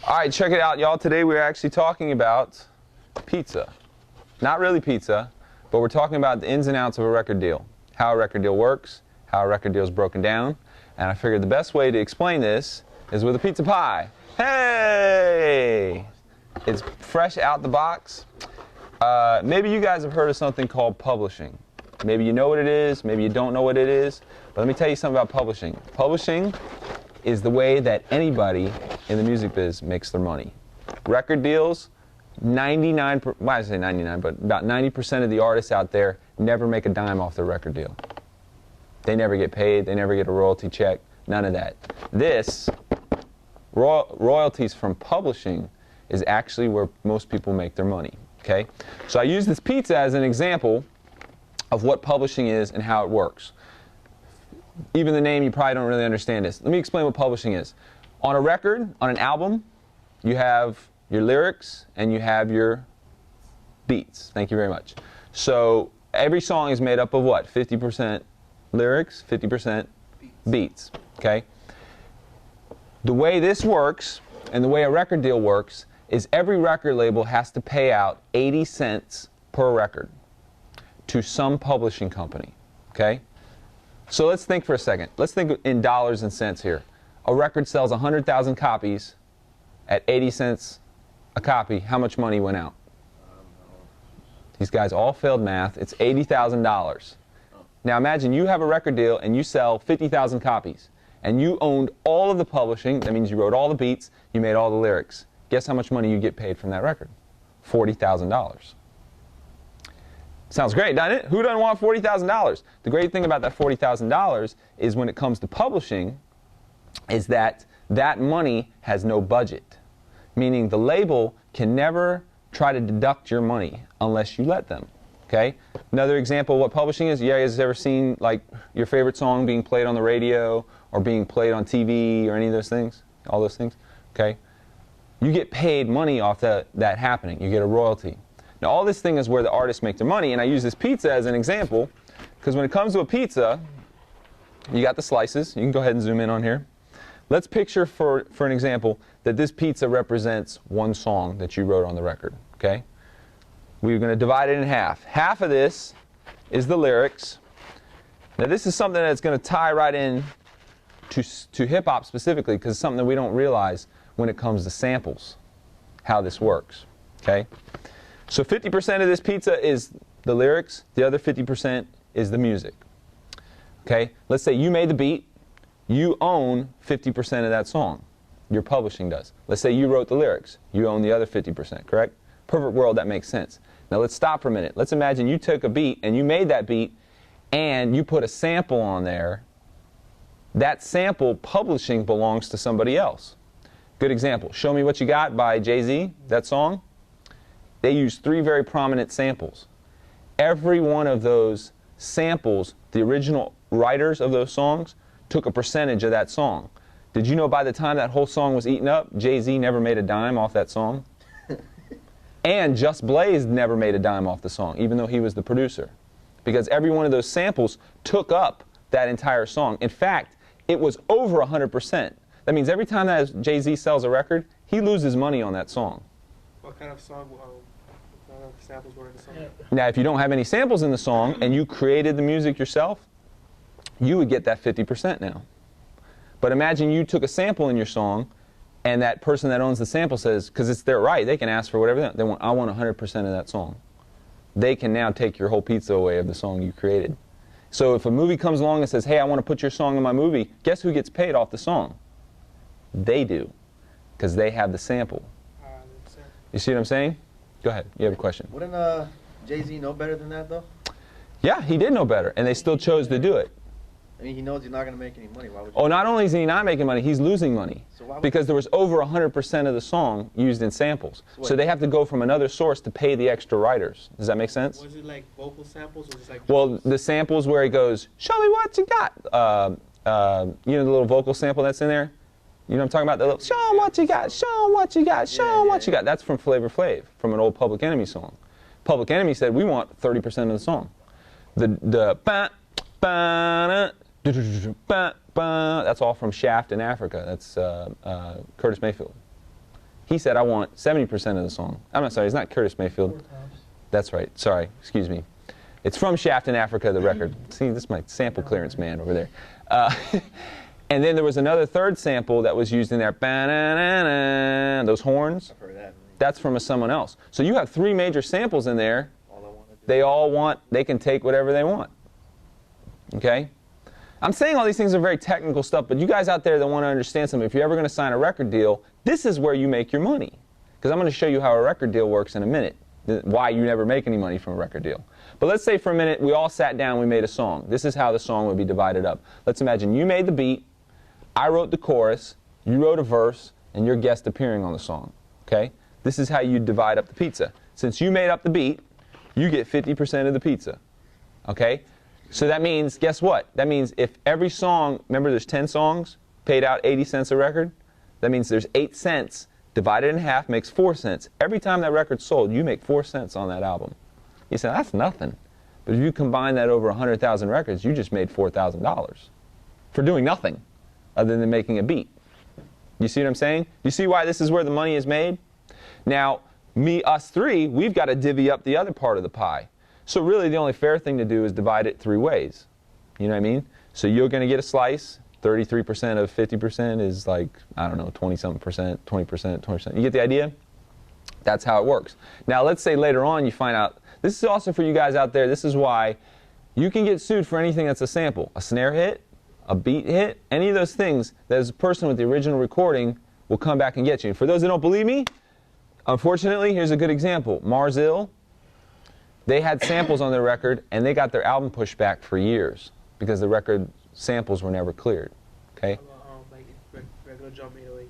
All right, check it out, y'all. Today we're actually talking about pizza. Not really pizza, but we're talking about the ins and outs of a record deal. How a record deal works, how a record deal is broken down. And I figured the best way to explain this is with a pizza pie. Hey! It's fresh out the box. Maybe you guys have heard of something called publishing. Maybe you know what it is, maybe you don't know what it is. But let me tell you something about publishing. Publishing is the way that anybody in the music biz makes their money. Record deals, 99, well, I say 99, but about 90% of the artists out there never make a dime off their record deal. They never get paid, they never get a royalty check, none of that. This, royalties from publishing, is actually where most people make their money, okay? So I use this pizza as an example of what publishing is and how it works. Even the name, you probably don't really understand this. Let me explain what publishing is. On a record, on an album, you have your lyrics and you have your beats. Thank you very much. So every song is made up of what? 50% lyrics, 50% beats, okay? The way this works and the way a record deal works is every record label has to pay out 80 cents per record to some publishing company, okay? So let's think for a second. Let's think in dollars and cents here. A record sells 100,000 copies at 80 cents a copy. How much money went out? These guys all failed math. It's $80,000. Now imagine you have a record deal and you sell 50,000 copies. And you owned all of the publishing. That means you wrote all the beats, you made all the lyrics. Guess how much money you get paid from that record? $40,000. Sounds great, doesn't it? Who doesn't want $40,000? The great thing about that $40,000 is when it comes to publishing is that that money has no budget. Meaning the label can never try to deduct your money unless you let them. Okay? Another example of what publishing is, you guys ever seen like your favorite song being played on the radio or being played on TV or any of those things? All those things? Okay? You get paid money off that happening. You get a royalty. Now all this thing is where the artists make their money, and I use this pizza as an example because when it comes to a pizza, you got the slices. You can go ahead and zoom in on here. Let's picture for an example that this pizza represents one song that you wrote on the record, okay? We're going to divide it in half. Half of this is the lyrics. Now this is something that's going to tie right in to hip-hop specifically because it's something that we don't realize when it comes to samples, how this works, okay? So 50% of this pizza is the lyrics, the other 50% is the music. Okay? Let's say you made the beat, you own 50% of that song. Your publishing does. Let's say you wrote the lyrics, you own the other 50%, correct? Perfect world, that makes sense. Now let's stop for a minute. Let's imagine you took a beat and you made that beat and you put a sample on there. That sample publishing belongs to somebody else. Good example, Show Me What You Got by Jay-Z, that song. They use 3 very prominent samples. Every one of those samples, the original writers of those songs, took a percentage of that song. Did you know by the time that whole song was eaten up, Jay-Z never made a dime off that song? And Just Blaze never made a dime off the song, even though he was the producer. Because every one of those samples took up that entire song. In fact, it was over 100%. That means every time that Jay-Z sells a record, he loses money on that song. What kind of song, what kind of samples were in the song? Yeah. Now, if you don't have any samples in the song and you created the music yourself, you would get that 50% now. But imagine you took a sample in your song and that person that owns the sample says, because it's their right, they can ask for whatever they want. I want 100% of that song. They can now take your whole pizza away of the song you created. So if a movie comes along and says, hey, I want to put your song in my movie, guess who gets paid off the song? They do, because they have the sample. You see what I'm saying? Go ahead. You have a question. Wouldn't Jay-Z know better than that, though? Yeah, he did know better, and they still chose to do it. I mean, he knows he's not going to make any money. Why would you? Oh, not only is he not making money, he's losing money. So why would because there was over 100% of the song used in samples. So they have to go from another source to pay the extra writers. Does that make sense? Was it like vocal samples or just like... Well, the samples where he goes, show me what you got. You know the little vocal sample that's in there? You know what I'm talking about? The little, show 'em what you got, show 'em what you got, show 'em what you got. That's from Flavor Flav, from an old Public Enemy song. Public Enemy said, we want 30% of the song. That's all from Shaft in Africa. That's Curtis Mayfield. He said, I want 70% of the song. I'm not sorry, it's not Curtis Mayfield. That's right. Sorry, excuse me. It's from Shaft in Africa, the record. See, this is my sample clearance man over there. And then there was another third sample that was used in there. Ba-na-na-na, those horns. I've heard that. That's from someone else. So you have 3 major samples in there. All I want to do. They all want, they can take whatever they want. Okay? I'm saying all these things are very technical stuff, but you guys out there that want to understand something, if you're ever going to sign a record deal, this is where you make your money. Because I'm going to show you how a record deal works in a minute, why you never make any money from a record deal. But let's say for a minute we all sat down, we made a song. This is how the song would be divided up. Let's imagine you made the beat, I wrote the chorus, you wrote a verse, and your guest appearing on the song. Okay? This is how you divide up the pizza. Since you made up the beat, you get 50% of the pizza. Okay? So that means, guess what? That means if every song, remember there's 10 songs, paid out 80 cents a record? That means there's 8 cents, divided in half makes 4 cents. Every time that record's sold, you make 4 cents on that album. You say, that's nothing. But if you combine that over 100,000 records, you just made $4,000 for doing nothing other than making a beat. You see what I'm saying? You see why this is where the money is made? Now, us 3, we've got to divvy up the other part of the pie. So really the only fair thing to do is divide it 3 ways. You know what I mean? So you're going to get a slice. 33% of 50% is like, I don't know, 20-something percent, 20%, 20%. You get the idea? That's how it works. Now let's say later on you find out, this is also for you guys out there, this is why you can get sued for anything that's a sample. A snare hit, a beat hit, any of those things that as a person with the original recording will come back and get you. And for those that don't believe me, unfortunately, here's a good example. Mars Ill, they had samples on their record and they got their album pushed back for years because the record samples were never cleared. Okay? Like regular drum 808s.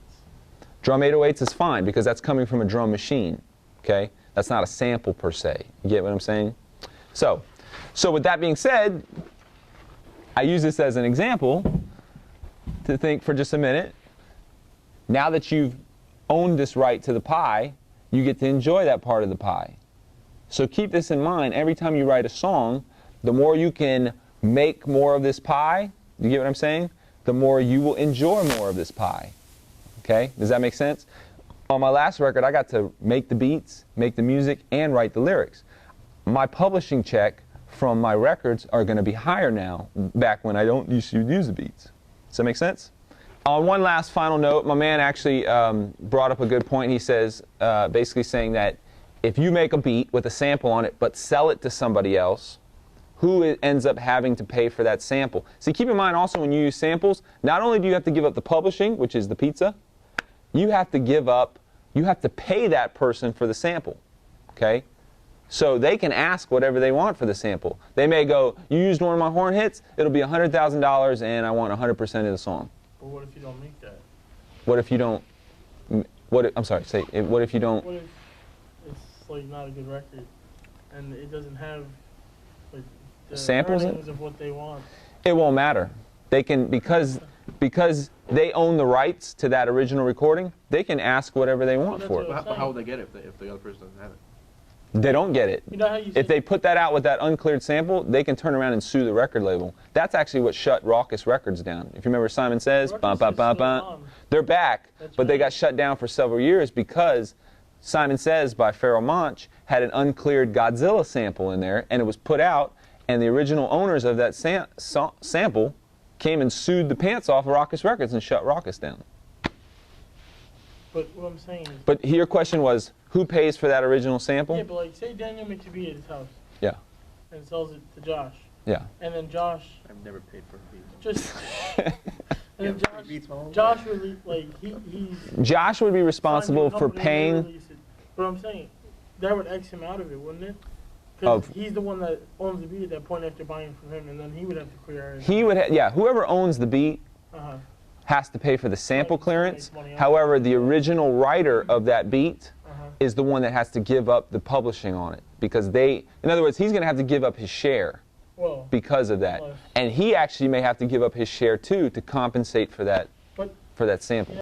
Drum 808s is fine because that's coming from a drum machine. Okay? That's not a sample per se. You get what I'm saying? So with that being said, I use this as an example to think for just a minute. Now that you've owned this right to the pie, you get to enjoy that part of the pie. So keep this in mind. Every time you write a song, the more you can make more of this pie, you get what I'm saying? The more you will enjoy more of this pie. Okay? Does that make sense? On my last record, I got to make the beats, make the music, and write the lyrics. My publishing check from my records are going to be higher now, back when I don't used to use the beats. Does that make sense? On one last final note, my man actually brought up a good point. He says, basically saying that if you make a beat with a sample on it, but sell it to somebody else, who ends up having to pay for that sample? See, keep in mind also when you use samples, not only do you have to give up the publishing, which is the pizza, you have to pay that person for the sample, okay? So they can ask whatever they want for the sample. They may go, you used one of my horn hits, it'll be $100,000 and I want 100% of the song. But what if you don't make that? What if you don't, I'm sorry, say, what if you don't? What if it's like not a good record and it doesn't have like the Samples it? earnings of what they want? It won't matter. They can, because they own the rights to that original recording, they can ask whatever they want for it. But how would they get it if the other person doesn't have it? They don't get it. You know how you If they put that out with that uncleared sample, they can turn around and sue the record label. That's actually what shut Raucous Records down. If you remember Simon Says, Raucous bum, is bum, bum, still bum. on. They're back, That's but they right. got shut down for several years because Simon Says by Pharoah Monch had an uncleared Godzilla sample in there, and it was put out, and the original owners of that sample came and sued the pants off of Raucous Records and shut Raucous down. But what I'm saying is, But your question was, who pays for that original sample? yeah, but like say Daniel makes a beat at his house Yeah, and sells it to Josh, yeah. and then Josh I've never paid for a beat. just and then Yeah, beats my whole Josh life. really like he's Josh would be responsible signed to a for company and they paying. release it. But I'm saying that would X him out of it, wouldn't it? Of- Because he's the one that owns the beat at that point after buying from him, and then he would have to clear it. He would, yeah. Whoever owns the beat Uh-huh. has to pay for the sample Right, clearance. makes money off However, the original writer of that beat Uh-huh. is the one that has to give up the publishing on it because they, in other words, he's going to have to give up his share Well, because of that, Plus. and he actually may have to give up his share too to compensate for that but sample.